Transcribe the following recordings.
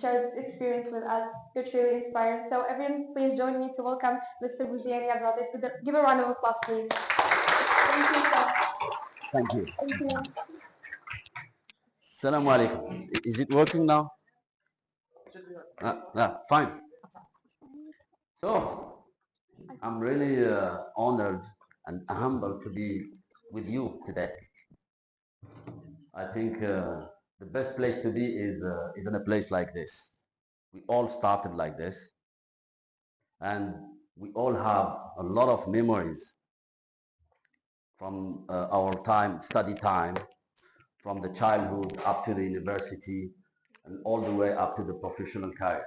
shared his experience with us, which really inspired. So everyone, please join me to welcome Mr. Bouziani Abdellatif. Give a round of applause, please. Thank you, sir. Thank you. Thank you. Assalamu alaikum. Is it working now? Fine. So, I'm really honored and humbled to be with you today. I think the best place to be is in a place like this. We all started like this, and we all have a lot of memories from our time, study time, from the childhood up to the university, and all the way up to the professional career.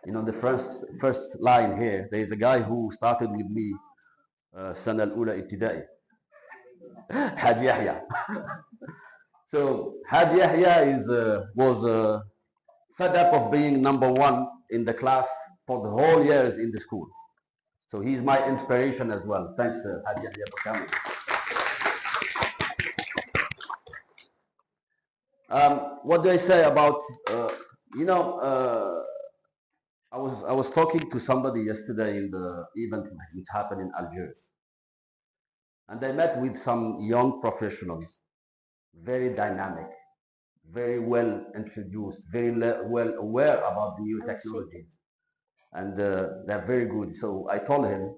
You know, the first line here, there is a guy who started with me سنة الأولى ابتدائي Haj Yahya. So Haj Yahya was fed up of being number one in the class for the whole years in the school. So he's my inspiration as well. Thanks, Haj Yahya, for coming. What do I say about, I was talking to somebody yesterday in the event which happened in Algeria. And I met with some young professionals, very dynamic, very well introduced, very well aware about the new technologies. And they're very good. So I told him,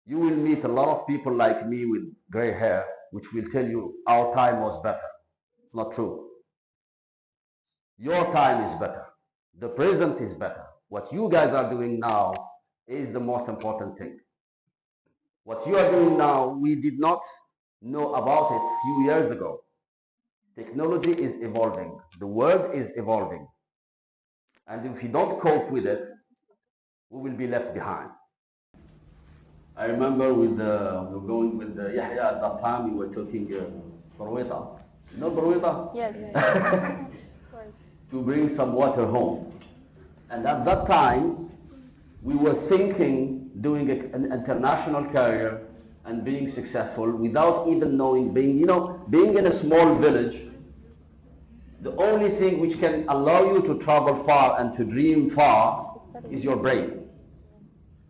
you will meet a lot of people like me with gray hair, which will tell you our time was better. It's not true. Your time is better. The present is better. What you guys are doing now is the most important thing. What you are doing now, we did not know about it a few years ago. Technology is evolving. The world is evolving. And if you don't cope with it, we will be left behind. I remember we were going with Yahya at that time, we were talking Barweta. You know Barweta? Yes. To bring some water home. And at that time, we were thinking doing an international career and being successful without even knowing, being in a small village, the only thing which can allow you to travel far and to dream far is your brain.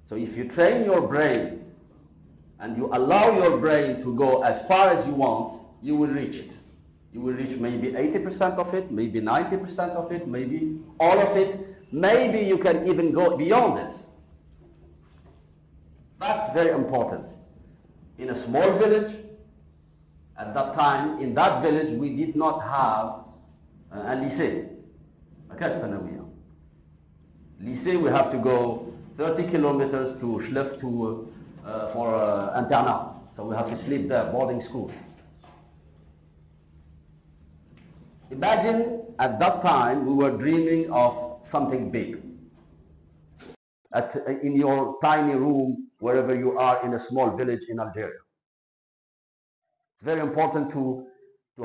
So if you train your brain and you allow your brain to go as far as you want, you will reach it. You will reach maybe 80% of it, maybe 90% of it, maybe all of it. Maybe you can even go beyond it. That's very important. In a small village, at that time, in that village, we did not have a lycée. Lycée, we have to go 30 kilometers to Schleff for internat. So we have to sleep there, boarding school. Imagine at that time we were dreaming of something big. In your tiny room, wherever you are in a small village in Algeria. It's very important to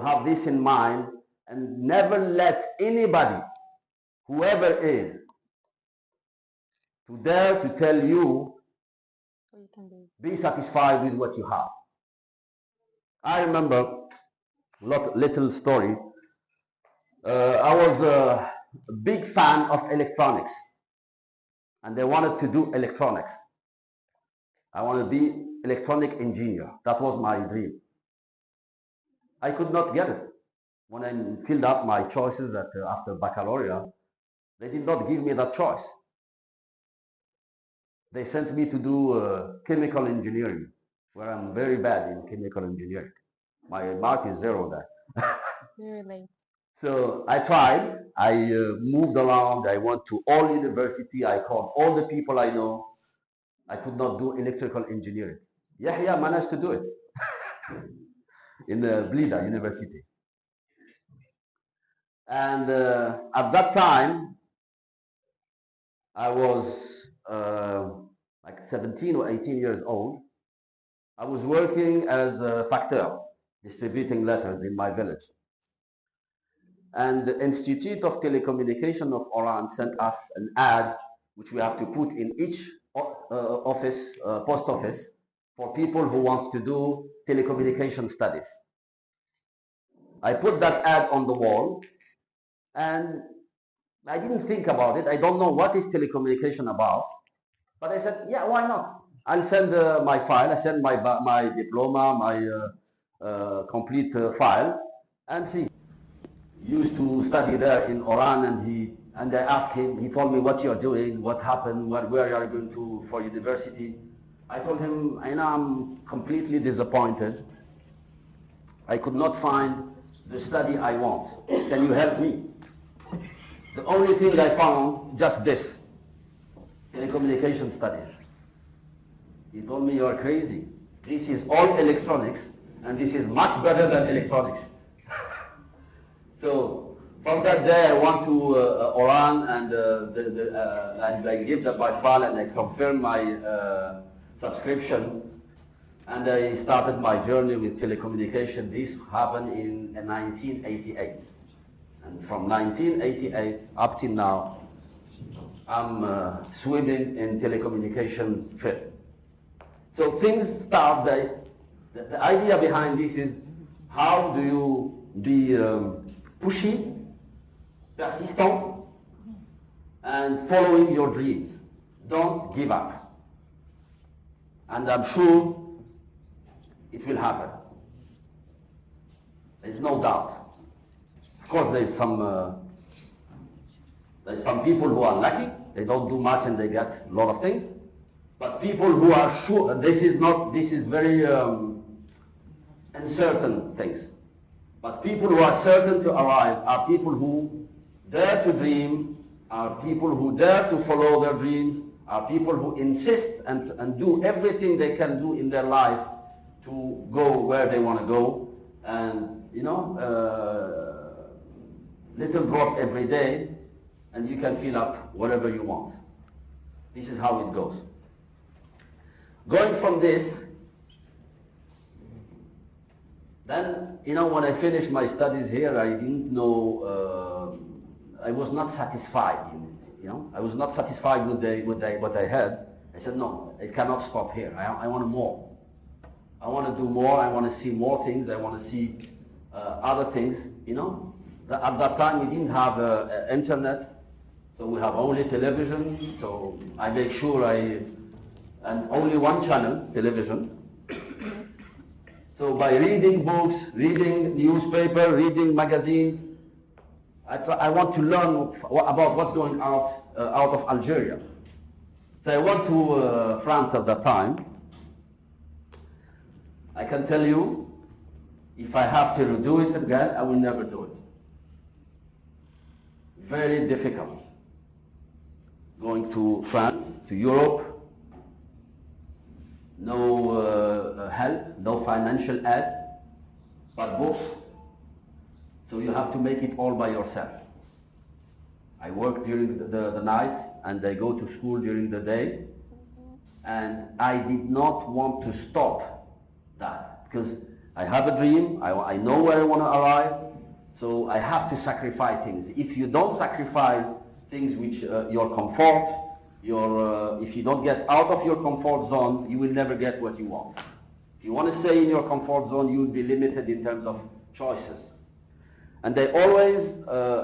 have this in mind and never let anybody, whoever is, to dare to tell you, be satisfied with what you have. I remember little story. I was a big fan of electronics, and I wanted to do electronics. I wanted to be electronic engineer. That was my dream. I could not get it. When I filled up my choices after baccalaureate, they did not give me that choice. They sent me to do chemical engineering, where I'm very bad in chemical engineering. My mark is 0 there. Really? So I tried, I moved around, I went to all university, I called all the people I know. I could not do electrical engineering. Yahya managed to do it in Blida University. And at that time, I was like 17 or 18 years old. I was working as a facteur, distributing letters in my village. And the Institute of Telecommunication of Oran sent us an ad which we have to put in each office, post office, for people who want to do telecommunication studies. I put that ad on the wall, and I didn't think about it. I don't know what is telecommunication about. But I said, yeah, why not? I'll send my file. I send my diploma, my complete file, and see. Used to study there in Oran, and I asked him. He told me what you're doing, what happened, where you are going to for university. I told him, I know I'm completely disappointed. I could not find the study I want. Can you help me? The only thing I found, just this, telecommunication studies. He told me, you're crazy. This is all electronics, and this is much better than electronics. So from that day, I went to Oran, and I gave them my file, and I confirmed my subscription, and I started my journey with telecommunication. This happened in 1988. And from 1988 up till now, I'm swimming in telecommunication field. So things start, the idea behind this is how do you be pushy, persistent, and following your dreams. Don't give up. And I'm sure it will happen. There's no doubt. Of course, there's some people who are lucky. They don't do much and they get a lot of things. But people who are sure, this is very uncertain things. But people who are certain to arrive are people who dare to dream, are people who dare to follow their dreams, are people who insist and do everything they can do in their life to go where they want to go. And, little drop every day, and you can fill up whatever you want. This is how it goes. Going from this, then, when I finished my studies here, I didn't know, I was not satisfied, I was not satisfied with what I had. I said, no, it cannot stop here. I want more. I want to do more. I want to see more things. I want to see other things, At that time, we didn't have internet, so we have only television. So I make sure and only one channel, television. So by reading books, reading newspaper, reading magazines, I want to learn about what's going out of Algeria. So I went to France at that time. I can tell you, if I have to do it again, I will never do it. Very difficult. Going to France, to Europe, no help, no financial aid, but books. So you have to make it all by yourself. I work during the night and I go to school during the day, and I did not want to stop that because I have a dream, I know where I want to arrive, so I have to sacrifice things. If you don't sacrifice things which your comfort, if you don't get out of your comfort zone, you will never get what you want. If you want to stay in your comfort zone, you will be limited in terms of choices. And they always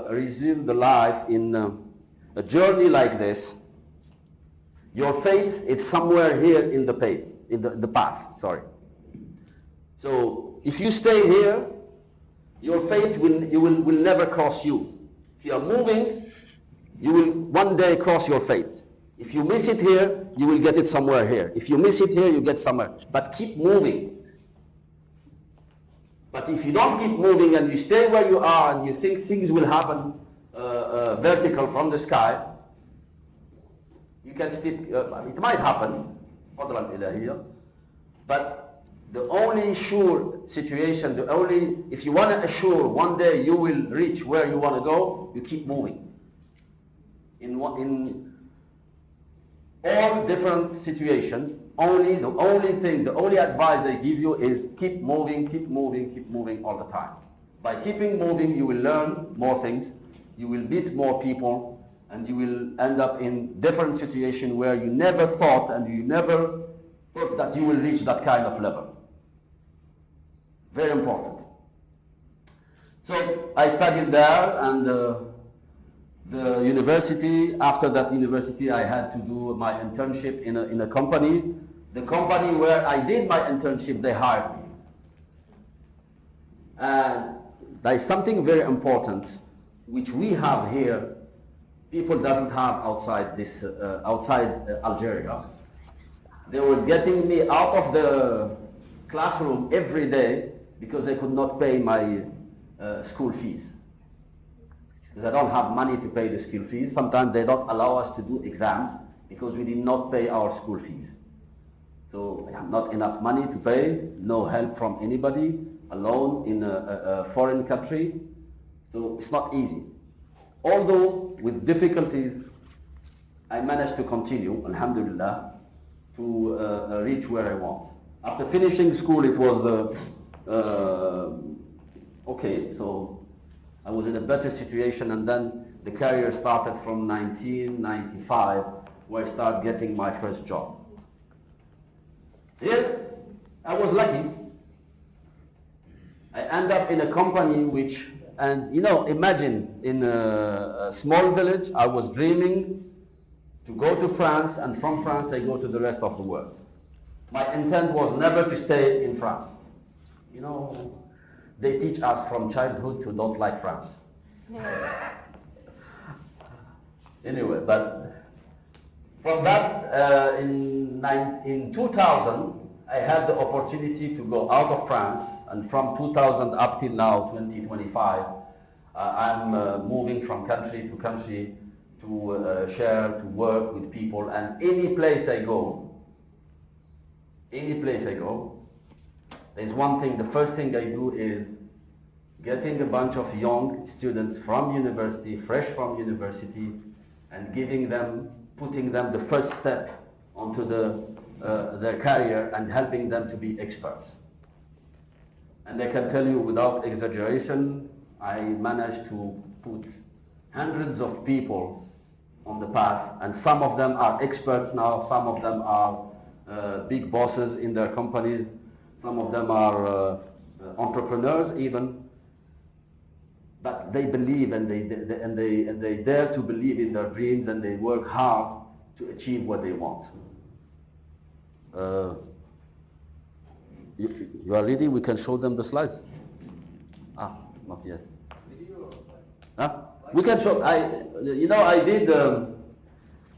resume the life in a journey like this. Your faith is somewhere here in the path, the path. Sorry. So if you stay here, your faith will never cross you. If you are moving, you will one day cross your faith. If you miss it here, you will get it somewhere here. If you miss it here, you get somewhere. But keep moving. But if you don't keep moving and you stay where you are and you think things will happen vertical from the sky, you can still, it might happen, but the only sure situation, if you want to assure one day you will reach where you want to go, you keep moving. In all different situations, the only advice they give you is keep moving, keep moving, keep moving all the time. By keeping moving, you will learn more things, you will meet more people, and you will end up in different situations where you never thought and you never thought that you will reach that kind of level. Very important. So I studied there, and the university. After that university, I had to do my internship in a company. The company where I did my internship, they hired me. And there is something very important, which we have here, people doesn't have outside Algeria. They were getting me out of the classroom every day because they could not pay my school fees. Because I don't have money to pay the school fees. Sometimes they don't allow us to do exams because we did not pay our school fees. So not enough money to pay, no help from anybody, alone in a foreign country. So it's not easy. Although with difficulties, I managed to continue, alhamdulillah, to reach where I want. After finishing school, it was okay, so I was in a better situation, and then the career started from 1995, where I started getting my first job. Here, I was lucky. I end up in a company which, and you know, imagine in a small village, I was dreaming to go to France, and from France I go to the rest of the world. My intent was never to stay in France. You know, they teach us from childhood to don't like France. Yeah. Anyway, but from that, in 2000, I had the opportunity to go out of France, and from 2000 up till now, 2025, I'm moving from country to country to share, to work with people, and any place I go, there's one thing, the first thing I do is getting a bunch of young students from university, fresh from university, and putting them the first step onto their career and helping them to be experts. And I can tell you without exaggeration, I managed to put hundreds of people on the path, and some of them are experts now, some of them are big bosses in their companies, some of them are entrepreneurs even, but they believe and they dare to believe in their dreams, and they work hard to achieve what they want. You are ready? We can show them the slides. Not yet. Huh? We can show. I did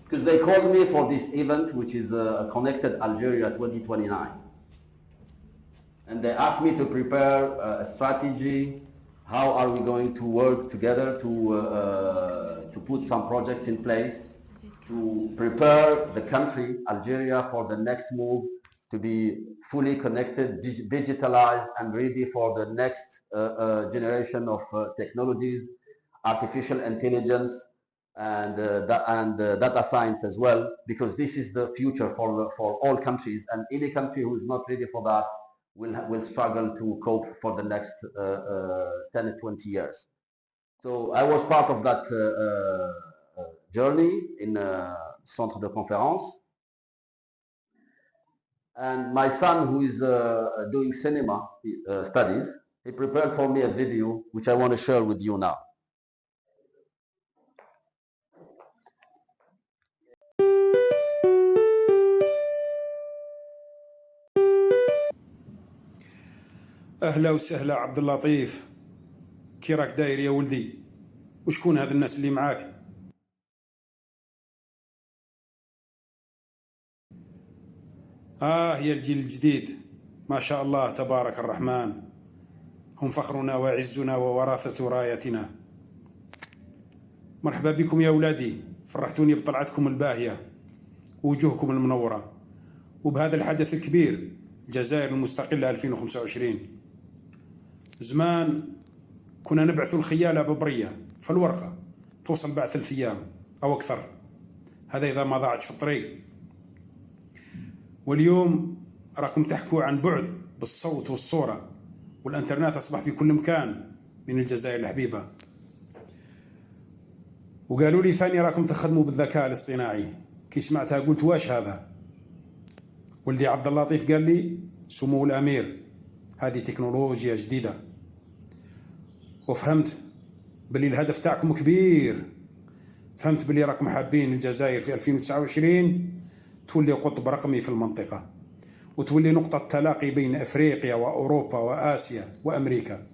because they called me for this event, which is Connected Algeria 2029, and they asked me to prepare a strategy. How are we going to work together to put some projects in place to prepare the country, Algeria, for the next move, to be fully connected, digitalized, and ready for the next generation of technologies, artificial intelligence, and data science as well, because this is the future for all countries, and any country who is not ready for that will struggle to cope for the next 10 to 20 years. So I was part of that journey in Centre de Conférence. And my son, who is doing cinema studies, he prepared for me a video which I want to share with you now. أهلا وسهلا عبد اللطيف، كي راك داير يا ولدي؟ وشكون هاد الناس اللي معاك؟ هي الجيل الجديد، ما شاء الله تبارك الرحمن، هم فخرنا وعزنا ووراثة رايتنا. مرحبا بكم يا أولادي، فرحتوني بطلعتكم الباهية ووجوهكم المنورة، وبهذا الحدث الكبير، الجزائر المستقلة 2025. زمان كنا نبعث الخيالة ببرية في الورقة، توصل بعد 3 أيام أو أكثر، هذا إذا ما ضاعتش في الطريق. واليوم راكم تحكوا عن بعد بالصوت والصورة، والإنترنت أصبح في كل مكان من الجزائر الحبيبة. وقالوا لي ثاني راكم تخدموا بالذكاء الاصطناعي. كي سمعتها قلت واش هذا؟ ولدي عبد اللطيف قال لي سمو الأمير هذه تكنولوجيا جديدة، وفهمت بلي الهدف تاعكم كبير، فهمت بلي راكم حابين الجزائر في 2029 تولي قطب رقمي في المنطقة، وتولي نقطة تلاقي بين أفريقيا وأوروبا وآسيا وأمريكا.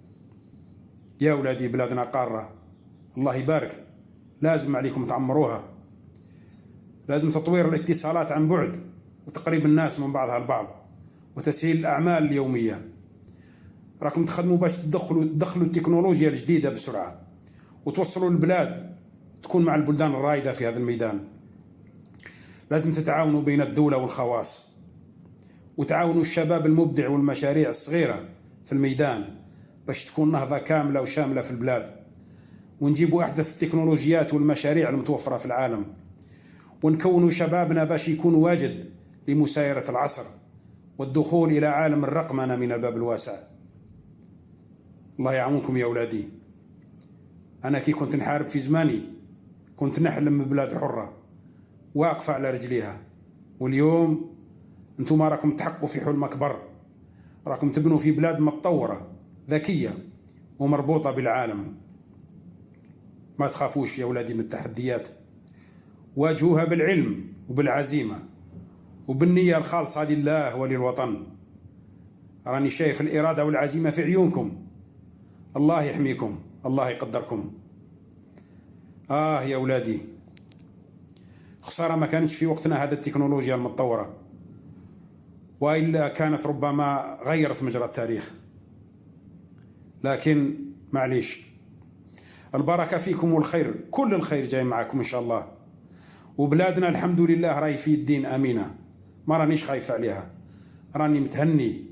يا أولادي بلادنا قارة الله يبارك، لازم عليكم تعمروها، لازم تطوير الاتصالات عن بعد وتقريب الناس من بعضها البعض وتسهيل الأعمال اليومية. راكم تخدموا باش تدخلوا التكنولوجيا الجديدة بسرعة وتوصلوا البلاد تكون مع البلدان الرائدة في هذا الميدان. لازم تتعاونوا بين الدولة والخواص، وتعاونوا الشباب المبدع والمشاريع الصغيرة في الميدان باش تكون نهضة كاملة وشاملة في البلاد، ونجيبوا أحدث التكنولوجيات والمشاريع المتوفرة في العالم، ونكونوا شبابنا باش يكون واجد لمسايرة العصر والدخول إلى عالم الرقمنة من الباب الواسع. الله يعاونكم يا أولادي. أنا كي كنت نحارب في زماني كنت نحلم ببلاد حرة واقفة على رجليها، واليوم أنتم راكم تحققوا في حلم أكبر، راكم تبنوا في بلاد متطورة ذكية ومربوطة بالعالم. ما تخافوش يا أولادي من التحديات، واجهوها بالعلم وبالعزيمة وبالنية الخالصة لله وللوطن. راني شايف الإرادة والعزيمة في عيونكم. الله يحميكم، الله يقدركم. يا أولادي، خسارة ما كانتش في وقتنا هذا التكنولوجيا المتطورة، وإلا كانت ربما غيرت مجرى التاريخ. لكن معليش، البركة فيكم والخير، كل الخير جاي معكم إن شاء الله. وبلادنا الحمد لله راهي في الدين أمينة، ما رانيش خايف عليها، راني متهني.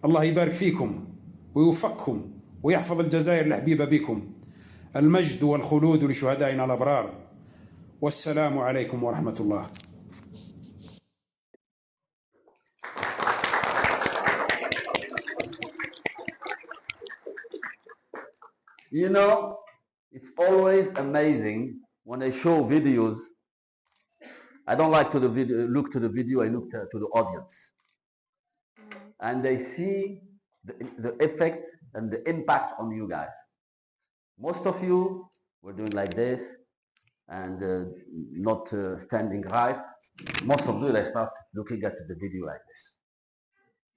الله يبارك فيكم ويوفقكم ويحفظ الجزائر الحبيبة بكم. المجد والخلود لشهدائنا الأبرار، والسلام عليكم ورحمة الله. You know, it's always amazing when I show videos. I don't like to look to the video, I look to the audience. And I see the effect and the impact on you guys. Most of you were doing like this and not standing right. Most of you, they start looking at the video like this.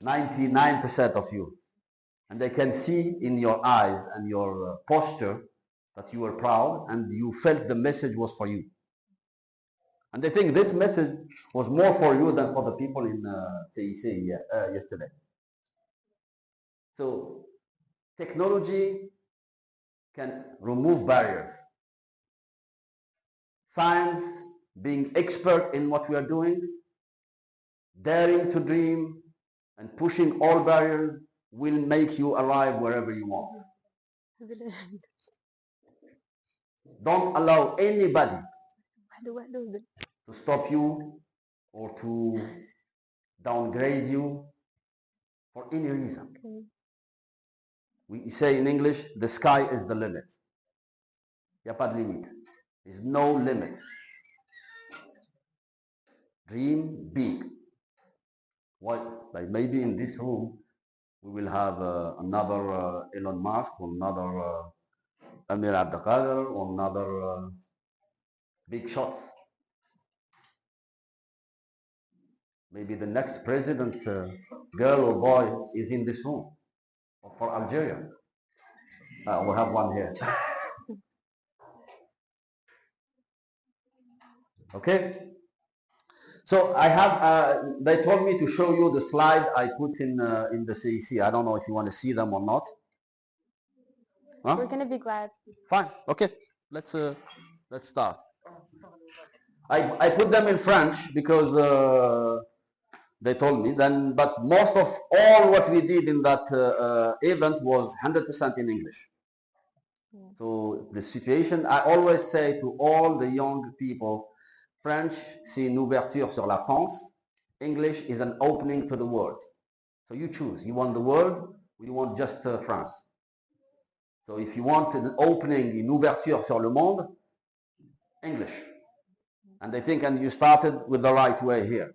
99% of you. And I can see in your eyes and your posture that you were proud and you felt the message was for you. And I think this message was more for you than for the people in CEC yesterday. So technology can remove barriers. Science, being expert in what we are doing, daring to dream, and pushing all barriers will make you arrive wherever you want. Don't allow anybody to stop you or to downgrade you for any reason. Okay. We say in English, the sky is the limit. Il n'y a pas de limite. There's no limit. Dream big. What, like maybe in this room, we will have another Elon Musk or another Amir Abdelkader or another big shots. Maybe the next president, girl or boy, is in this room, or for Algeria. We'll have one here. Okay. So I have. They told me to show you the slide I put in the CEC. I don't know if you want to see them or not. Huh? We're gonna be glad. Fine. Okay. Let's start. I put them in French because they told me then, but most of all what we did in that event was 100% in English. Yeah. So the situation, I always say to all the young people, French, c'est une ouverture sur la France. English is an opening to the world. So you choose. You want the world or you want just France? So if you want an opening, une ouverture sur le monde, English. And I think, and you started with the right way here.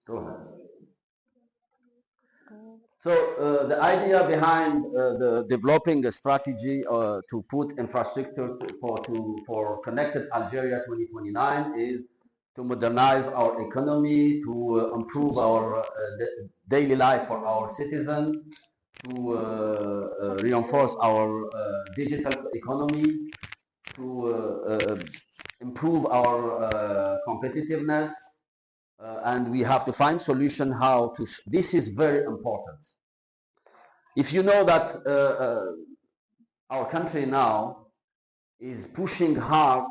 Go ahead. So the idea behind the developing a strategy to put infrastructure for connected Algeria 2029 is to modernize our economy, to improve our daily life for our citizens, to reinforce our digital economy, to improve our competitiveness, and we have to find solution how to. This is very important. If you know that our country now is pushing hard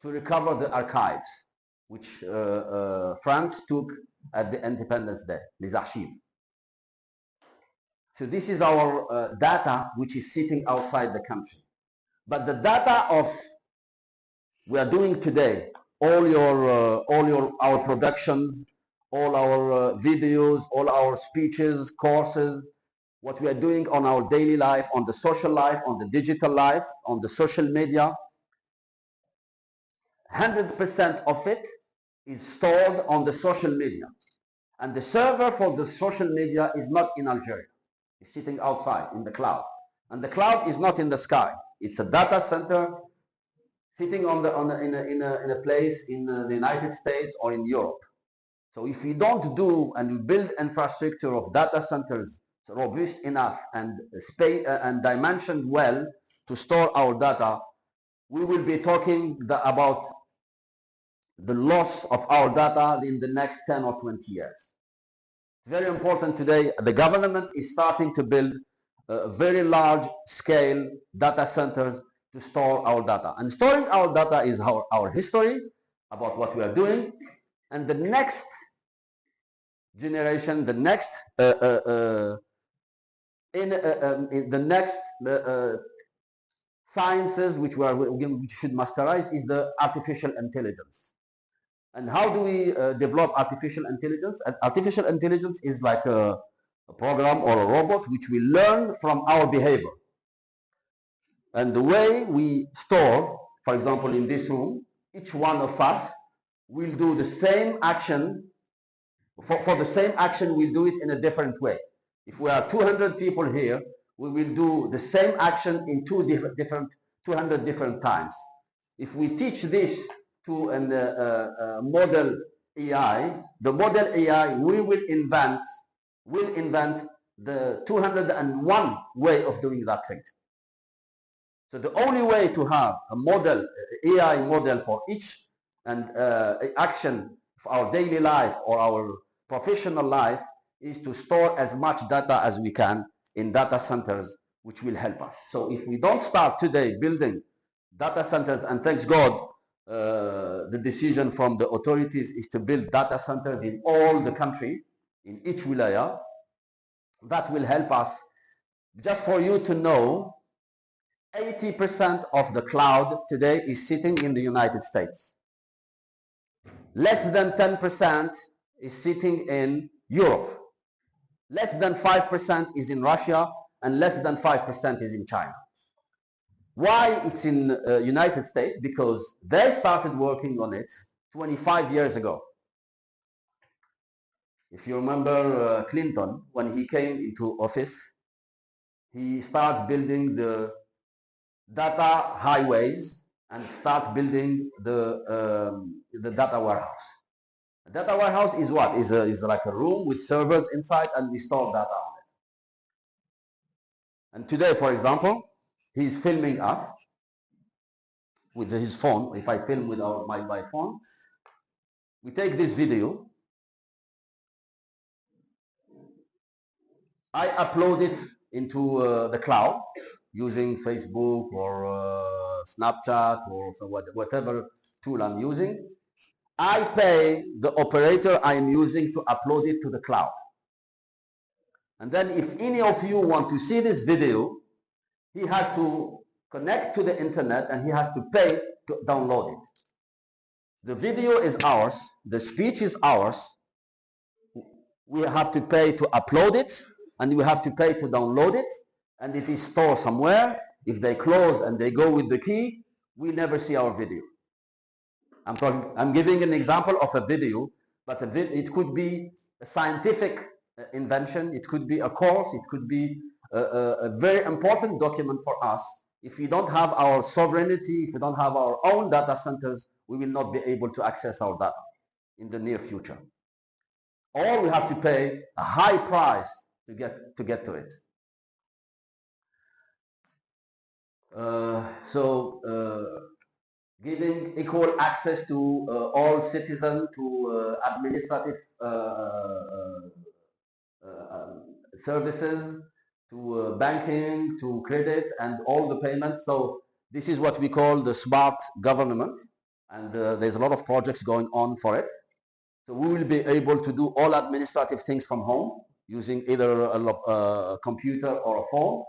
to recover the archives, which France took at the Independence Day, les archives. So this is our data which is sitting outside the country. But the data of we are doing today, our productions, all our videos, all our speeches, courses, what we are doing on our daily life, on the social life, on the digital life, on the social media, 100% of it is stored on the social media. And the server for the social media is not in Algeria. It's sitting outside in the cloud. And the cloud is not in the sky. It's a data center sitting in a place in the United States or in Europe. So if we don't do and we build infrastructure of data centers robust enough and space and dimensioned well to store our data, we will be talking about the loss of our data in the next 10 or 20 years. It's very important today. The government is starting to build very large scale data centers to store our data. And storing our data is our history, about what we are doing, and the next generation, the next in the next sciences which we should masterize is the artificial intelligence. And how do we develop artificial intelligence? And artificial intelligence is like a program or a robot which will learn from our behavior. And the way we store, for example, in this room, each one of us will do the same action. For the same action, we'll do it in a different way. If we are 200 people here, we will do the same action in 200 different times. If we teach this to a model AI, the model AI will invent the 201 way of doing that thing. So the only way to have a model, AI model for each and action of our daily life or our professional life is to store as much data as we can in data centers, which will help us. So if we don't start today building data centers, and thanks God, the decision from the authorities is to build data centers in all the country, in each wilaya, that will help us. Just for you to know, 80% of the cloud today is sitting in the United States. Less than 10% is sitting in Europe. Less than 5% is in Russia, and less than 5% is in China. Why it's in United States? Because they started working on it 25 years ago. If you remember Clinton, when he came into office, he started building the data highways and start building the data warehouse. A data warehouse is what? Is like a room with servers inside, and we store data on it. And today, for example, he's filming us with his phone. If I film with my phone, we take this video, I upload it into the cloud using Facebook or Snapchat or whatever tool I'm using. I pay the operator I am using to upload it to the cloud. And then if any of you want to see this video, he has to connect to the internet and he has to pay to download it. The video is ours, the speech is ours. We have to pay to upload it, and we have to pay to download it, and it is stored somewhere. If they close and they go with the key, we never see our video. I'm giving an example of a video, but it could be a scientific invention, it could be a course, it could be a very important document for us. If we don't have our sovereignty, if we don't have our own data centers, we will not be able to access our data in the near future. Or we have to pay a high price to get to it. Giving equal access to all citizens to administrative services, to banking, to credit, and all the payments. So this is what we call the smart government, and there's a lot of projects going on for it. So we will be able to do all administrative things from home using either a computer or a phone,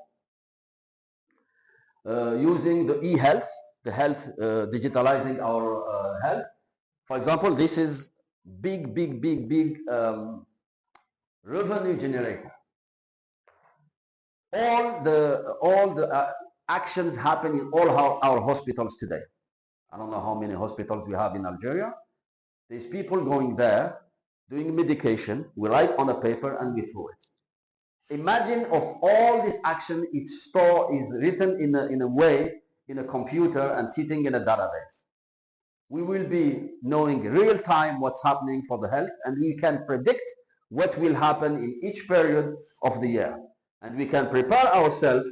using the e-health, the health, digitalizing our health. For example, this is big revenue generator. All the actions happen in all our hospitals today. I don't know how many hospitals we have in Algeria. There's people going there, doing medication. We write on a paper and we throw it. Imagine of all this action, its store is written in a way, in a computer and sitting in a database. We will be knowing real time what's happening for the health, and we can predict what will happen in each period of the year. And we can prepare ourselves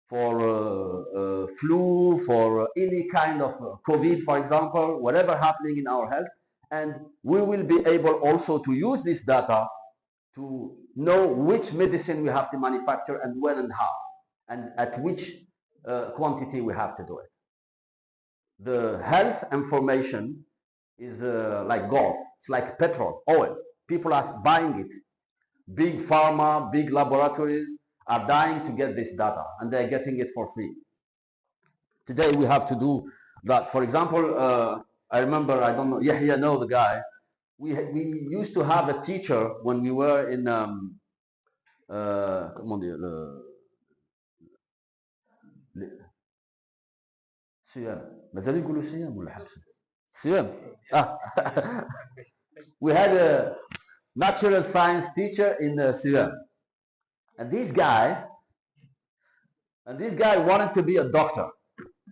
for flu, for any kind of COVID, for example, whatever happening in our health. And we will be able also to use this data to know which medicine we have to manufacture and when and how, and at which quantity we have to do it. The health information is like gold. It's like petrol, oil. People are buying it. Big pharma, big laboratories are dying to get this data, and they're getting it for free. Today we have to do that. For example, I remember, I don't know, Yahya know the guy. We used to have a teacher when we were in comment dire, صيام مازال يقولوا صيام ولا حبس صيام we had a natural science teacher in Sudan, and this guy wanted to be a doctor,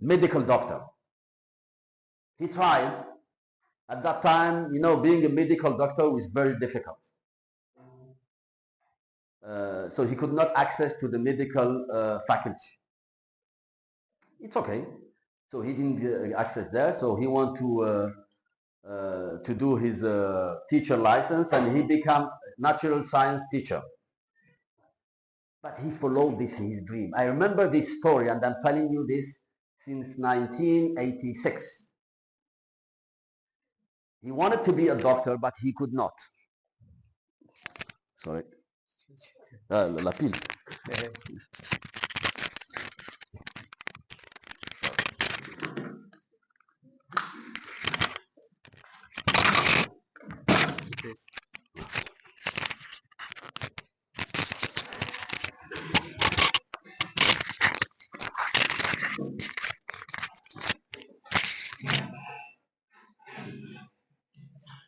medical doctor. He tried. At that time, you know, being a medical doctor was very difficult. So he could not access to the medical faculty. It's okay. So he didn't get access there. So he wanted to do his teacher license, and he became natural science teacher. But he followed his dream. I remember this story, and I'm telling you this since 1986. He wanted to be a doctor, but he could not. Sorry. La pile.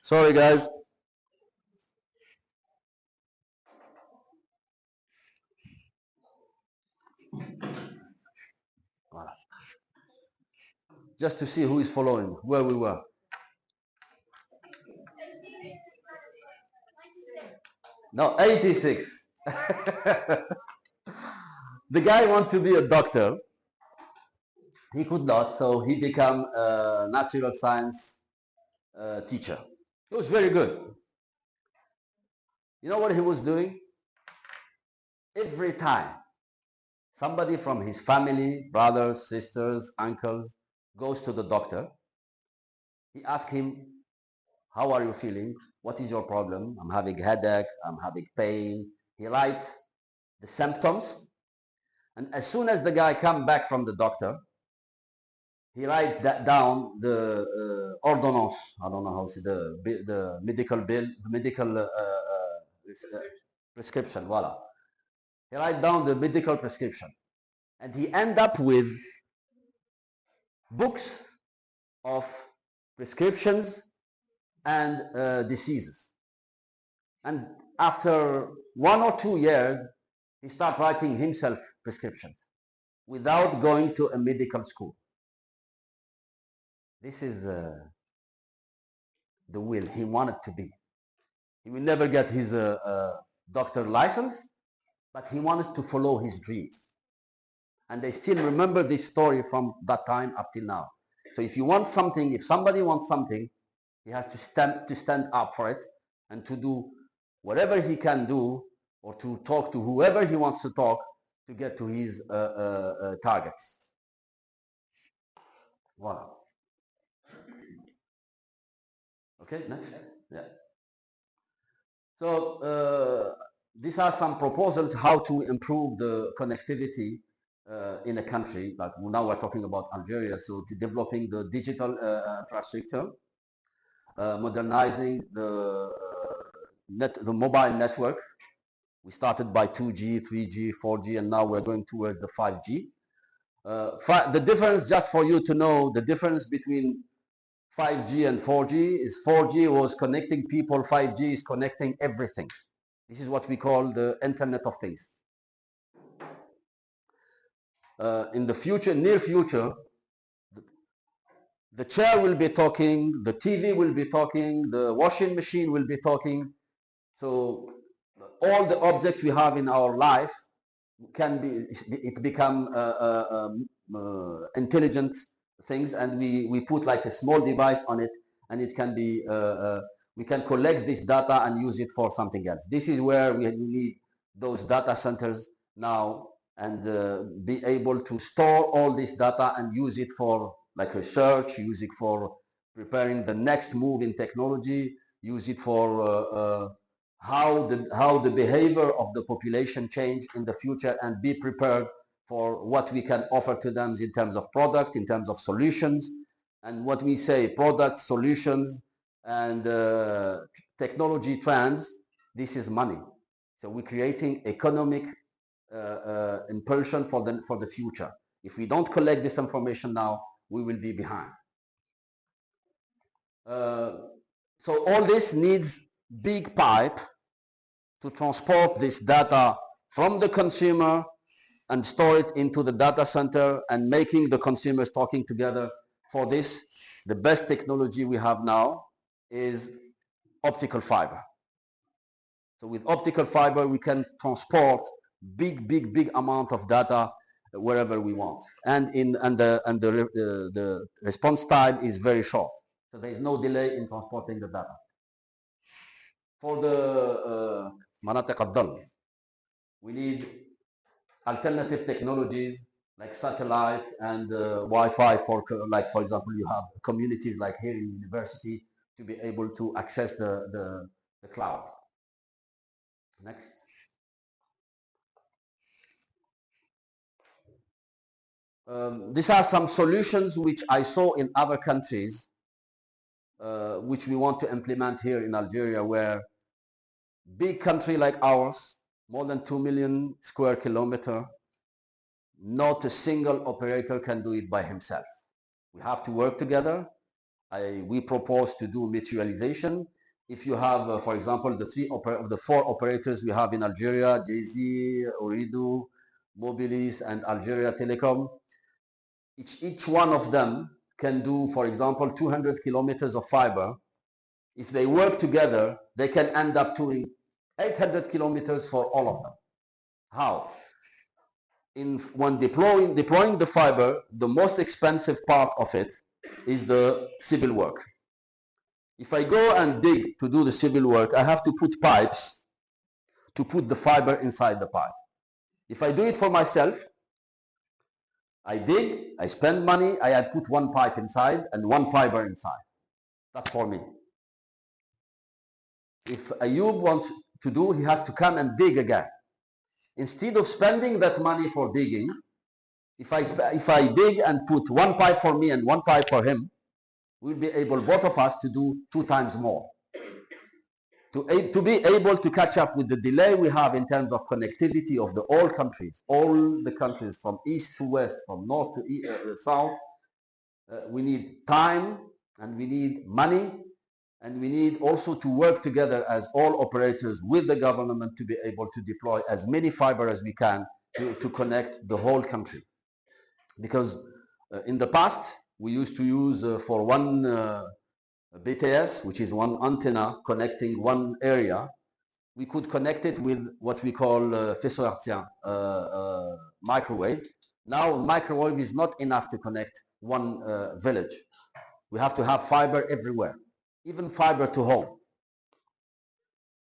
Sorry, guys. Just to see who is following, where we were. No, 86. The guy wanted to be a doctor. He could not, so he became a natural science teacher. He was very good. You know what he was doing? Every time somebody from his family, brothers, sisters, uncles, goes to the doctor, he asks him, how are you feeling? What is your problem? I'm having headache, I'm having pain. He writes the symptoms, and as soon as the guy comes back from the doctor, he writes that down the ordonnance. I don't know how to say the medical bill, the medical prescription. Voila. He writes down the medical prescription, and he ends up with books of prescriptions and diseases. And after 1 or 2 years, he started writing himself prescriptions without going to a medical school. This is the will he wanted to be. He will never get his doctor license, but he wanted to follow his dreams. And they still remember this story from that time up till now. So if you want something, if somebody wants something, he has to stand up for it and to do whatever he can do, or to talk to whoever he wants to talk to get to his targets. Voila. Okay, next. Yeah. So these are some proposals how to improve the connectivity in a country. Like now we're talking about Algeria. So developing the digital infrastructure, modernizing the mobile network. We started by 2G, 3G, 4G, and now we're going towards the 5G. The difference, just for you to know, the difference between 5G and 4G is 4G was connecting people, 5G is connecting everything. This is what we call the Internet of Things. In the future, near future, the chair will be talking, the TV will be talking, the washing machine will be talking. So all the objects we have in our life can become intelligent things, and we put like a small device on it, and it can be we can collect this data and use it for something else. This is where we need those data centers now, and be able to store all this data and use it for like research, use it for preparing the next move in technology, use it for how the behavior of the population change in the future, and be prepared for what we can offer to them in terms of product, in terms of solutions. And what we say, product, solutions, and technology trends, this is money. So we're creating economic impulsion for the future. If we don't collect this information now, we will be behind. So all this needs big pipe to transport this data from the consumer and store it into the data center, and making the consumers talking together. For this, the best technology we have now is optical fiber. So with optical fiber, we can transport big amount of data wherever we want, and the response time is very short. So there is no delay in transporting the data. For the مناطق الظل, we need alternative technologies like satellite and Wi-Fi for example, you have communities like here in university to be able to access the cloud. Next. These are some solutions which I saw in other countries, which we want to implement here in Algeria, where big country like ours, more than 2 million square kilometer, not a single operator can do it by himself. We have to work together. We propose to do mutualization. If you have, for example, the 4 operators we have in Algeria, JZ, Ooredoo, Mobilis, and Algeria Telecom, each one of them can do, for example, 200 kilometers of fiber. If they work together, they can end up doing 800 kilometers for all of them. How? When deploying the fiber, the most expensive part of it is the civil work. If I go and dig to do the civil work, I have to put pipes to put the fiber inside the pipe. If I do it for myself, I dig, I spend money, I put one pipe inside and one fiber inside. That's for me. If Ayub wants to do, he has to come and dig again. Instead of spending that money for digging, if I dig and put one pipe for me and one pipe for him, we'll be able, both of us, to do 2 times more. To be able to catch up with the delay we have in terms of connectivity of all the countries from east to west, from north to south, we need time and we need money, And we need also to work together as all operators with the government to be able to deploy as many fiber as we can to connect the whole country. Because in the past, we used to use for one BTS, which is one antenna connecting one area, we could connect it with what we call faisceau hertzien, microwave. Now, microwave is not enough to connect one village. We have to have fiber everywhere, even fiber to home.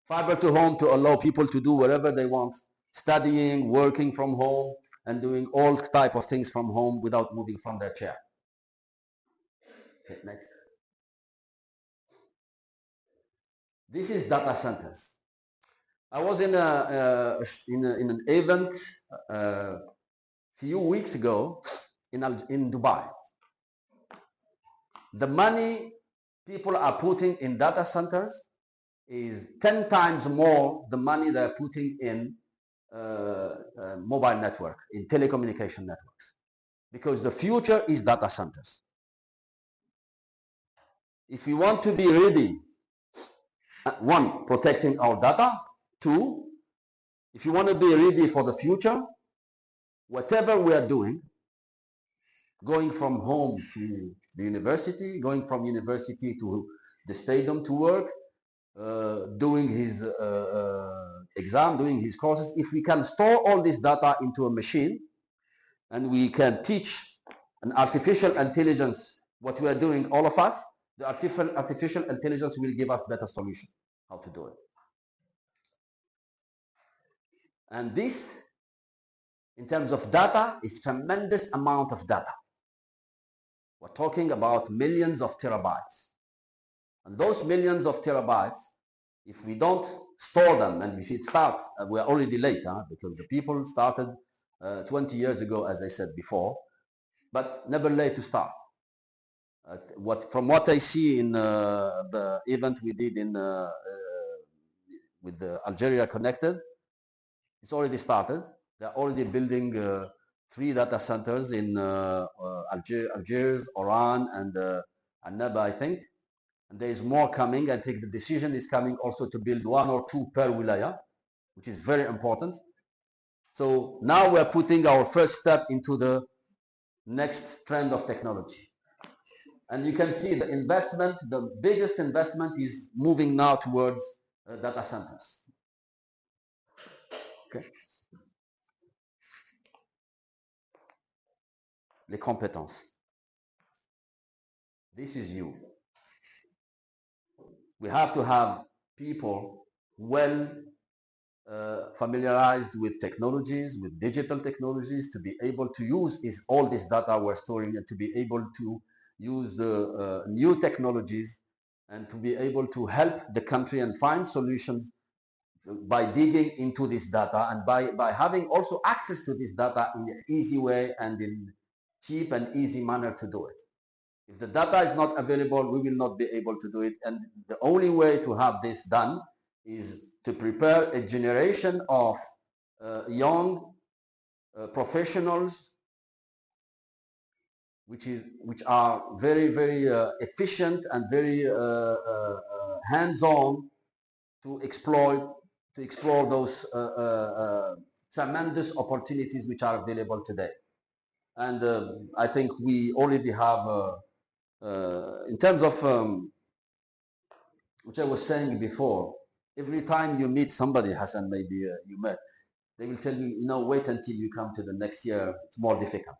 Fiber to home to allow people to do whatever they want, studying, working from home, and doing all type of things from home without moving from their chair. Okay, next. This is data centers. I was in an event few weeks ago in Dubai. The money people are putting in data centers is 10 times more the money they're putting in mobile network, in telecommunication networks. Because the future is data centers. If we want to be ready, one, protecting our data. Two, if you want to be ready for the future, whatever we are doing, going from home to the university, going from university to the stadium to work, doing his exam, doing his courses, if we can store all this data into a machine and we can teach an artificial intelligence what we are doing, all of us, the artificial intelligence will give us better solution how to do it. And this, in terms of data, is tremendous amount of data. We're talking about millions of terabytes. And those millions of terabytes, if we don't store them, and if it starts, we're already late, because the people started 20 years ago, as I said before, but never late to start. From what I see in the event we did with the Algeria Connected, it's already started. They're already building 3 data centers in Algiers, Oran, and Annaba, I think. And there is more coming. I think the decision is coming also to build 1 or 2 per wilaya, which is very important. So now we're putting our first step into the next trend of technology. And you can see the investment, the biggest investment is moving now towards data centers. Okay. Les compétences. This is you. We have to have people well familiarized with technologies, with digital technologies, to be able to use all this data we're storing and to be able to use the new technologies and to be able to help the country and find solutions by digging into this data and by having also access to this data in an easy way and in cheap and easy manner to do it. If the data is not available, we will not be able to do it. And the only way to have this done is to prepare a generation of young professionals which are very, very efficient and very hands-on to explore those tremendous opportunities which are available today. And I think we already have, in terms of, which I was saying before, every time you meet somebody, Hassan, maybe you met, they will tell you, wait until you come to the next year, it's more difficult.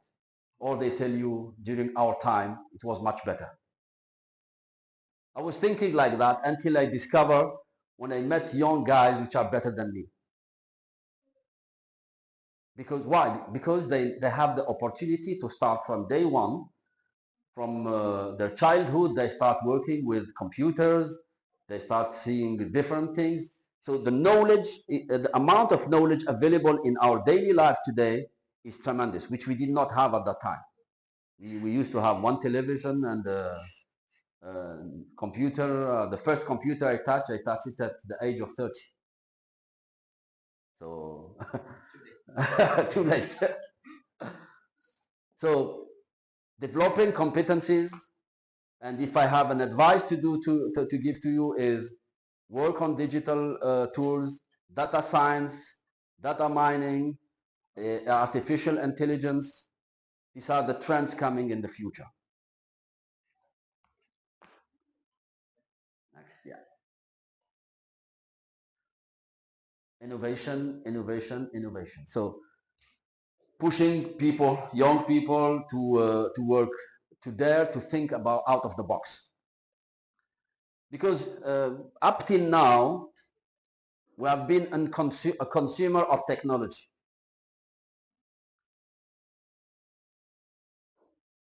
Or they tell you, during our time, it was much better. I was thinking like that until I discovered when I met young guys which are better than me. Because why? Because they have the opportunity to start from day one, from their childhood, they start working with computers, they start seeing different things. So the knowledge, the amount of knowledge available in our daily life today is tremendous, which we did not have at that time. We used to have one television and computer. The first computer I touched it at the age of 30. So too late. So developing competencies And if I have an advice to give to you is work on digital tools, data science, data mining, artificial intelligence. These are the trends coming in the future. Next, yeah. Innovation, innovation, innovation. So pushing people, young people to work, to dare to think about out of the box. Because up till now, we have been a consumer of technology.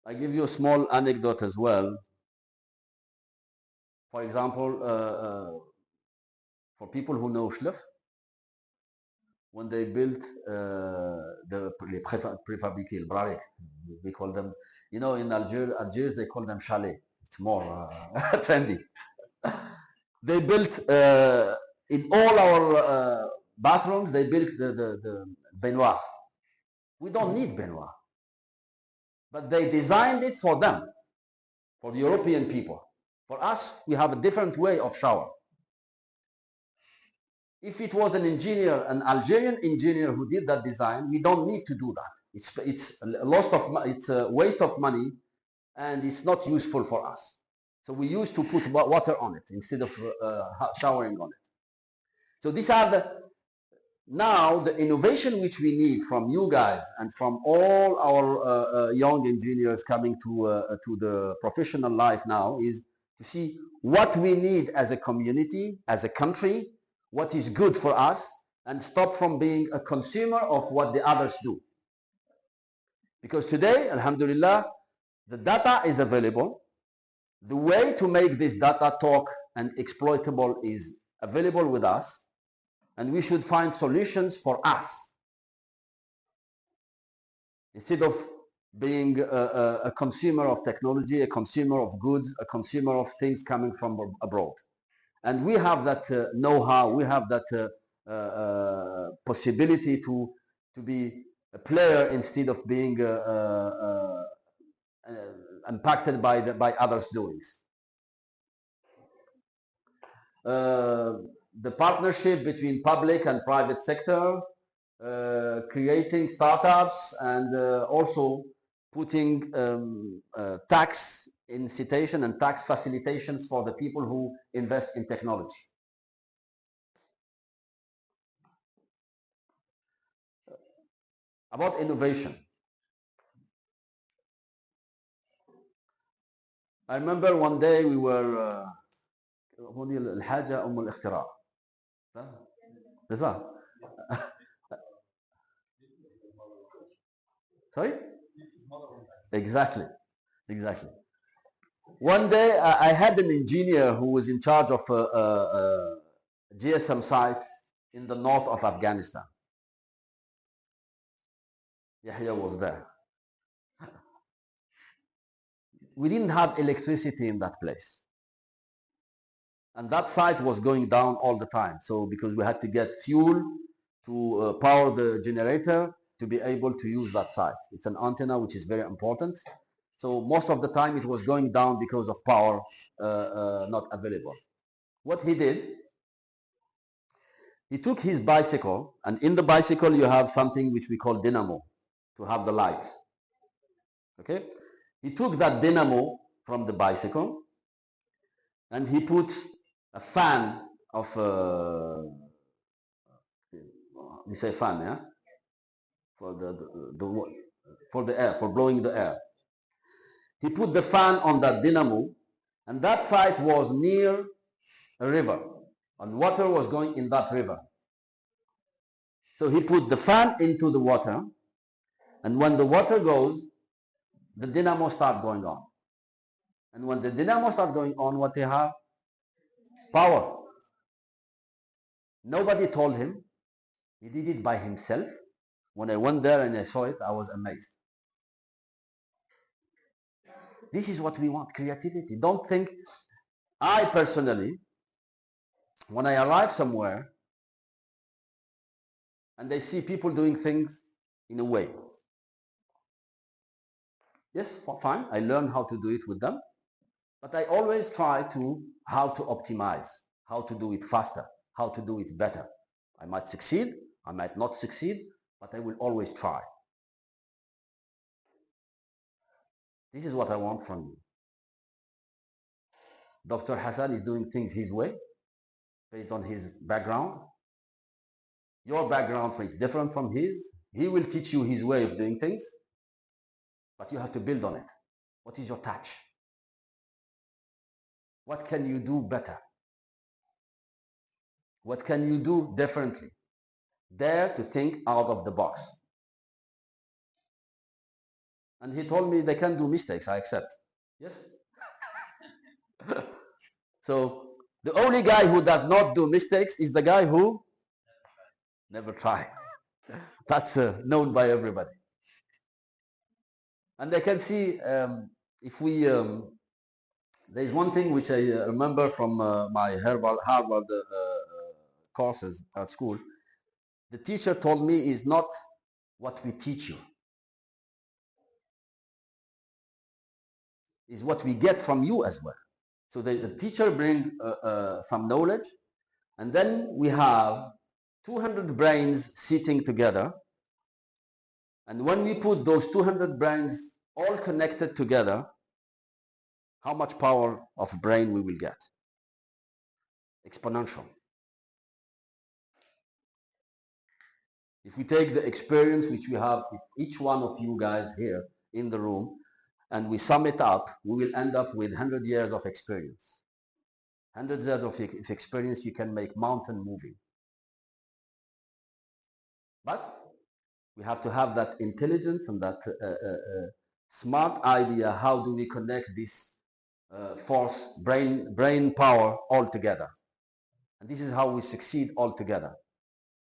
I give you a small anecdote as well. For example, for people who know Schliff, when they built the prefabriqués, le braric, we call them, you know, in Algiers they call them chalet. It's more trendy. They built in all our bathrooms, they built the baignoire. We don't need baignoire, but they designed it for them, for the European people. For us, we have a different way of shower. If it was an engineer, an Algerian engineer who did that design, we don't need to do that. It's a waste of money, and it's not useful for us. So we used to put water on it instead of showering on it. So these are now the innovation which we need from you guys and from all our young engineers coming to the professional life now is to see what we need as a community, as a country, what is good for us, and stop from being a consumer of what the others do. Because today, alhamdulillah, the data is available. The way to make this data talk and exploitable is available with us, and we should find solutions for us. Instead of being a consumer of technology, a consumer of goods, a consumer of things coming from abroad. And we have that know-how, we have that possibility to be a player instead of being impacted by others' doings. The partnership between public and private sector, creating startups, and also putting tax incitation and tax facilitations for the people who invest in technology. About innovation. I remember one day we were هوني الحاجة أم الاختراع. Sorry? Exactly. One day I had an engineer who was in charge of a GSM site in the north of Afghanistan. Yahya was there. We didn't have electricity in that place. And that site was going down all the time. So because we had to get fuel to power the generator to be able to use that site. It's an antenna which is very important. So most of the time it was going down because of power not available. What he did, he took his bicycle, and in the bicycle you have something which we call dynamo to have the light. Okay? He took that dynamo from the bicycle and he put a fan of we say fan, yeah, for the air, for blowing the air. He put the fan on that dynamo, and that site was near a river, and water was going in that river. So he put the fan into the water, and when the water goes, the dynamo starts going on. And when the dynamo starts going on, what they have? Power. Nobody told him. He did it by himself. When I went there and I saw it, I was amazed. This is what we want, creativity. Don't think, I personally, when I arrive somewhere and I see people doing things in a way, yes, fine, I learn how to do it with them, But I always try to how to optimize, how to do it faster, how to do it better. I might succeed, I might not succeed, but I will always try. This is what I want from you. Dr. Hassan is doing things his way, based on his background. Your background is different from his. He will teach you his way of doing things, but you have to build on it. What is your touch? What can you do better? What can you do differently? Dare to think out of the box. And he told me they can do mistakes, I accept. Yes? So the only guy who does not do mistakes is the guy who never try. That's known by everybody. And I can see if we, there's one thing which I remember from my Harvard courses at school. The teacher told me is not what we teach you, is what we get from you as well. So the teacher brings some knowledge, and then we have 200 brains sitting together. And when we put those 200 brains all connected together, how much power of brain we will get? Exponential. If we take the experience which we have with each one of you guys here in the room, and we sum it up, we will end up with 100 years of experience. 100 years of experience, you can make mountain moving. But we have to have that intelligence and that smart idea, how do we connect this force, brain power all together. And this is how we succeed all together,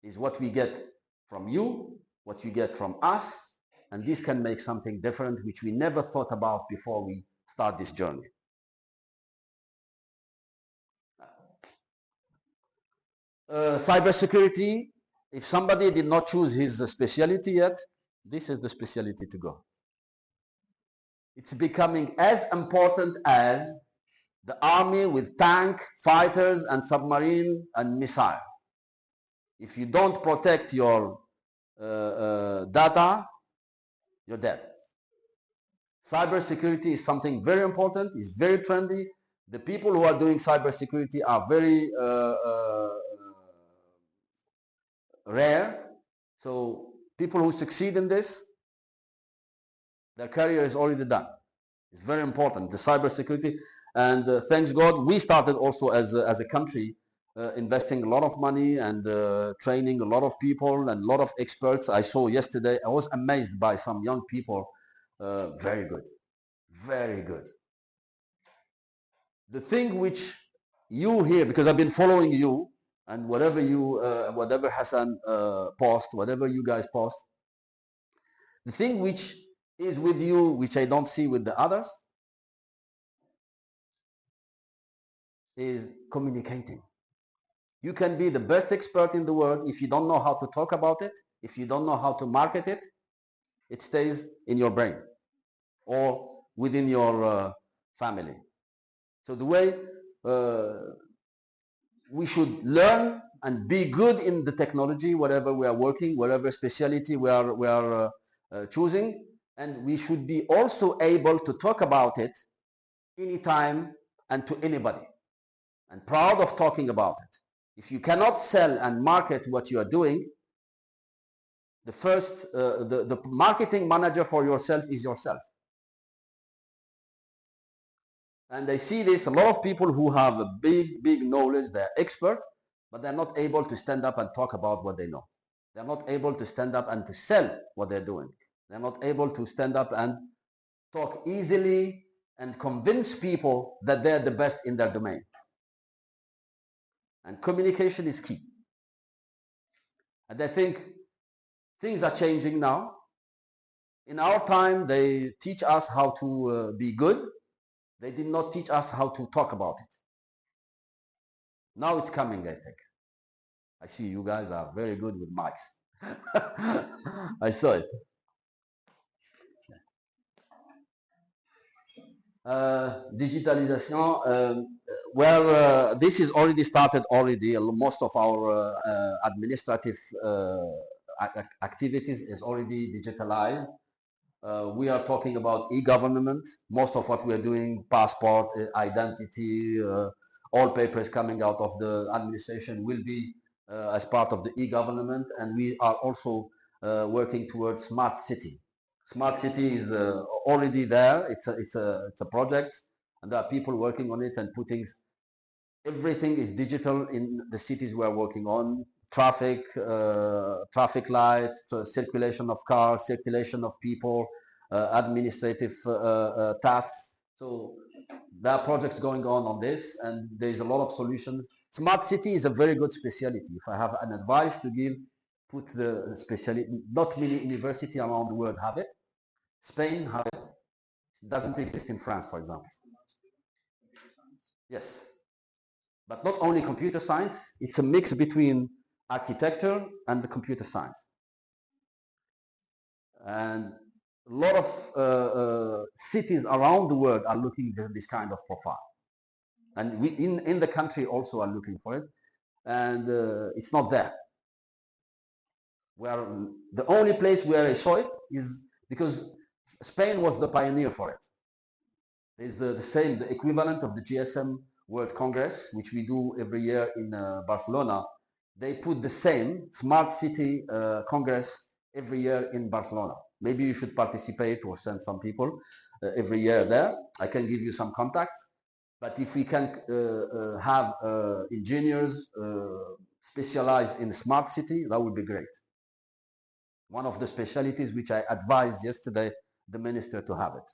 is what we get from you, what you get from us, and this can make something different which we never thought about before we start this journey. Cybersecurity, if somebody did not choose his specialty yet, this is the specialty to go. It's becoming as important as the army with tank, fighters, and submarine and missile. If you don't protect your data, you're dead. Cybersecurity is something very important, it's very trendy. The people who are doing cybersecurity are very rare. So people who succeed in this, their career is already done. It's very important, the cybersecurity. And thanks God, we started also as a country investing a lot of money and training a lot of people and a lot of experts. I saw yesterday, I was amazed by some young people. Very good, very good. The thing which you hear, because I've been following you, and whatever you, whatever Hassan post, whatever you guys post, the thing which is with you, which I don't see with the others, is communicating. You can be the best expert in the world. If you don't know how to talk about it, if you don't know how to market it, it stays in your brain or within your family. So the way we should learn and be good in the technology, whatever we are working, whatever specialty we are choosing, and we should be also able to talk about it anytime and to anybody, and proud of talking about it. If you cannot sell and market what you are doing, the first, the marketing manager for yourself is yourself. And I see this, a lot of people who have a big knowledge, they're experts, but they're not able to stand up and talk about what they know. They're not able to stand up and to sell what they're doing. They're not able to stand up and talk easily and convince people that they're the best in their domain. And communication is key. And I think things are changing now. In our time, they teach us how to be good. They did not teach us how to talk about it. Now it's coming, I think. I see you guys are very good with mics. I saw it. Digitalization, this is already started already. Most of our administrative activities is already digitalized. We are talking about e-government. Most of what we are doing, passport, identity, all papers coming out of the administration will be as part of the e-government. And we are also working towards smart city. Smart city is already there. It's a project, and there are people working on it and putting everything is digital in the cities we are working on. Traffic, traffic light, circulation of cars, circulation of people, administrative tasks. So there are projects going on this, and there's a lot of solutions. Smart city is a very good specialty. If I have an advice to give, put the specialty. Not many universities around the world have it. Spain have it. It doesn't exist in France, for example. Yes. But not only computer science, it's a mix between architecture and the computer science. And a lot of cities around the world are looking for this kind of profile. And we in the country also are looking for it. And it's not there. Where the only place where I saw it is because Spain was the pioneer for it. There's the equivalent of the GSM World Congress, which we do every year in Barcelona. They put the same Smart City Congress every year in Barcelona. Maybe you should participate or send some people every year there. I can give you some contacts. But if we can have engineers specialized in smart city, that would be great. One of the specialties which I advised yesterday the minister to have it.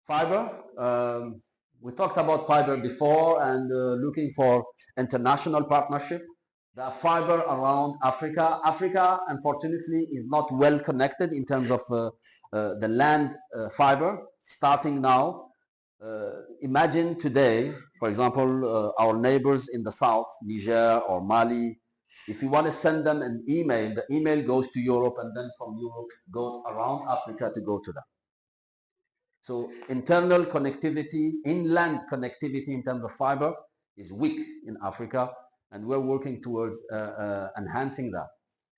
Fiber, we talked about fiber before and looking for international partnership. There are fiber around Africa. Africa, unfortunately, is not well connected in terms of the land fiber. Starting now, imagine today, for example, our neighbors in the south, Niger or Mali, if you want to send them an email, the email goes to Europe and then from Europe goes around Africa to go to them. So internal connectivity, inland connectivity in terms of fiber is weak in Africa, and we're working towards enhancing that.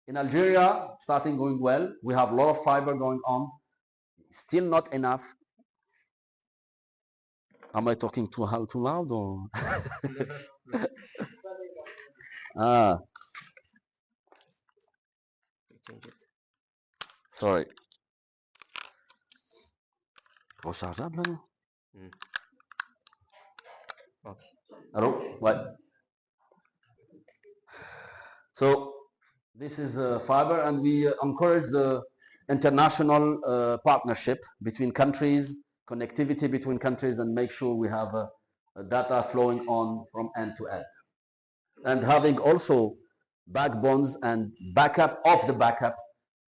In Algeria, starting going well. We have a lot of fiber going on. Still not enough. Am I talking too loud or? Ah. Sorry. Rechargeable là? Okay. Hello? What? So this is fiber, and we encourage the international partnership between countries, connectivity between countries, and make sure we have data flowing on from end to end. And having also backbones and backup of the backup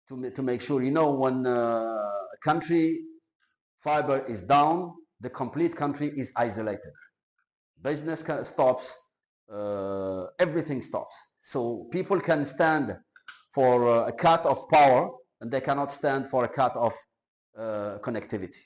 to make sure, you know, when a country fiber is down, the complete country is isolated. Business stops, everything stops. So people can stand for a cut of power, and they cannot stand for a cut of connectivity.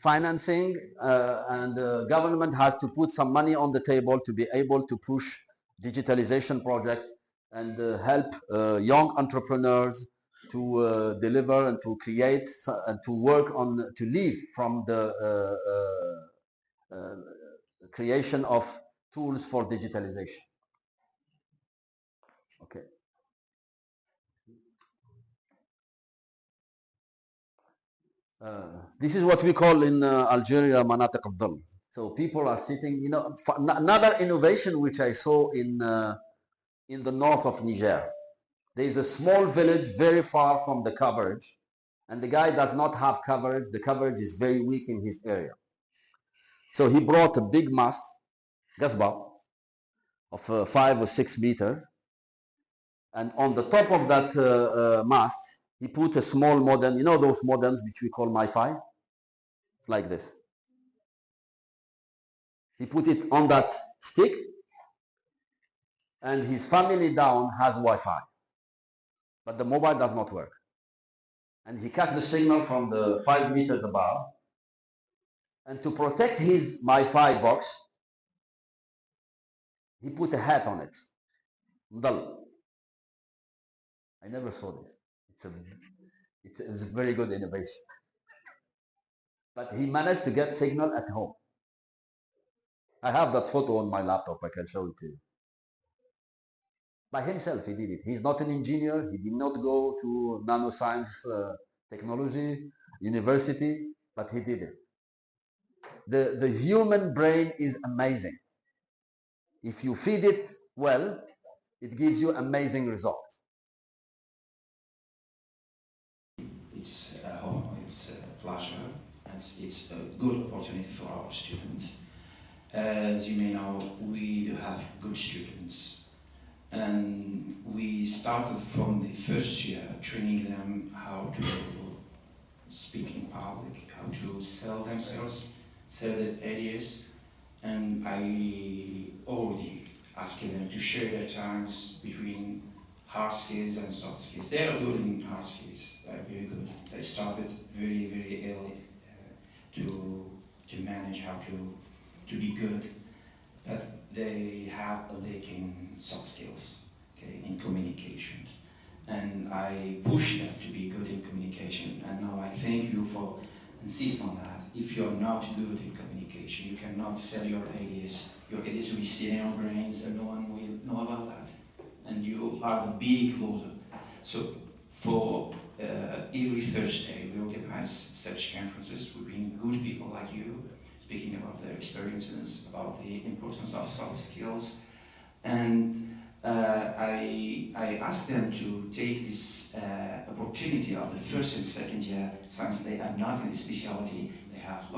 Financing, and the government has to put some money on the table to be able to push digitalization project and help young entrepreneurs to deliver and to create and to work on, to live from the creation of tools for digitalization. Okay. This is what we call in Algeria Manatik al-Dhal. So people are sitting, you know, another innovation which I saw in the north of Niger. There is a small village very far from the coverage, and the guy does not have coverage. The coverage is very weak in his area. So he brought a big mast, gasba, of 5 or 6 meters, and on the top of that mast, he put a small modem. You know those modems which we call MiFi? It's like this. He put it on that stick, and his family down has Wi-Fi, but the mobile does not work. And he catches the signal from the 5 meters above, and to protect his Wi-Fi box, he put a hat on it. Mdal. I never saw this. It's a very good innovation. But he managed to get signal at home. I have that photo on my laptop. I can show it to you. By himself, he did it. He's not an engineer. He did not go to nanoscience technology university, but he did it. The human brain is amazing. If you feed it well, it gives you amazing results. It's a home, it's a pleasure, and it's a good opportunity for our students. As you may know, we do have good students, and we started from the first year training them how to speak in public, how to sell themselves, sell their ideas, and I already asked them to share their times between hard skills and soft skills. They are good in hard skills. They are very good. They started very, very early to manage how to be good, but they have a lack in soft skills, okay, in communication. And I push them to be good in communication. And now I thank you for insist on that. If you're not good in communication, you cannot sell your ideas. Your ideas will be sitting in your brains and no one will know about that. And you are the big loser. So for every Thursday, we organize such conferences. We bring good people like you, speaking about their experiences, about the importance of soft skills. And I asked them to take this opportunity of the first and second year, since they are not in the specialty, they have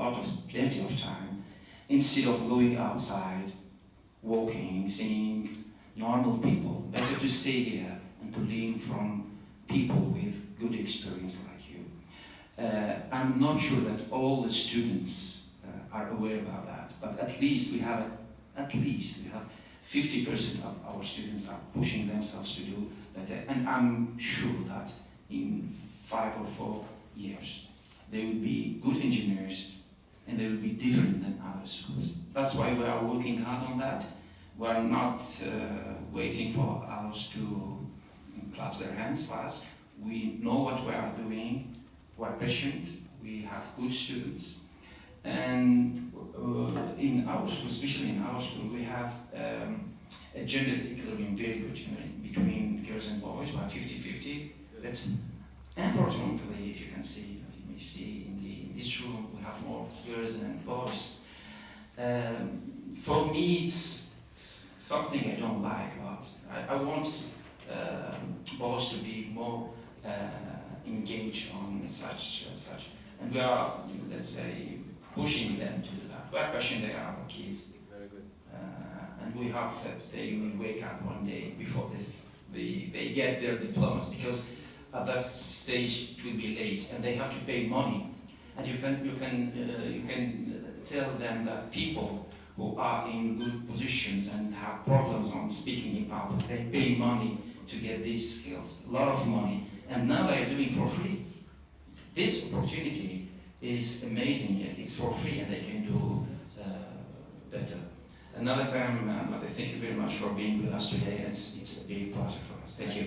plenty of time, instead of going outside, walking, seeing normal people, better to stay here and to learn from people with good experience like you. I'm not sure that all the students are aware about that, but at least we have 50% of our students are pushing themselves to do better, and I'm sure that in 5 or 4 years they will be good engineers and they will be different than other schools. That's why we are working hard on that. We are not waiting for others to clap their hands for us. We know what we are doing, we are patient, we have good students, and in our school, especially in our school, we have a gender equilibrium, very good gender between girls and boys. We have 50-50. That's unfortunately, if you can see, you may see in this room, we have more girls than boys. For me, it's something I don't like a lot. I want boys to be more engaged on such, and we are, let's say, pushing them to do that. We are pushing their other kids. Very good. And we hope that they will wake up one day before they get their diplomas, because at that stage it will be late and they have to pay money. And you can tell them that people who are in good positions and have problems on speaking in public, they pay money to get these skills, a lot of money, and now they are doing for free. This opportunity is amazing. It's for free and they can do better. Another time, but thank you very much for being with us today. It's a big pleasure for us. Thank you.